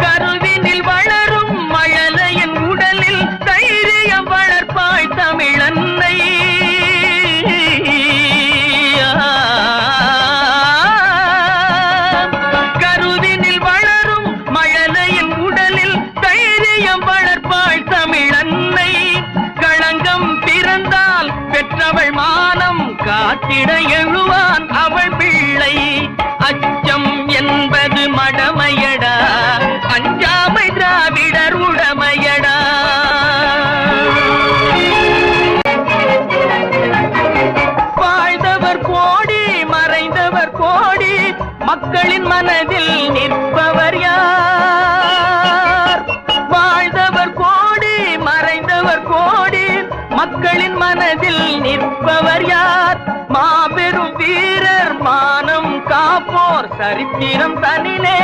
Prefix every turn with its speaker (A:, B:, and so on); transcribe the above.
A: கருவினில் வளரும் மழலையின் உடலில் தைரியம் வளர்ப்பாய் தமிழன்னை. கருவினில் வளரும் மழலையின் உடலில் தைரியம் வளர்ப்பாய் தமிழன்னை. களங்கம் பிறந்தால் பெற்றவள் மானம் காத்திட எழுவான் அவள் பிள்ளை. அச்சம் என்பது மடமையடா, அஞ்சாமை திராவிடர் உடமையடா. வாழ்ந்தவர் கோடி மறைந்தவர் கோடி, மக்களின் மனதில் நிற்பவர் யார்? வாழ்ந்தவர் கோடி மறைந்தவர் கோடி, மக்களின் மனதில் நிற்பவர் யார்? மாபெரும் வீரர் மானம் காப்போர் சரித்திரம் தனிலே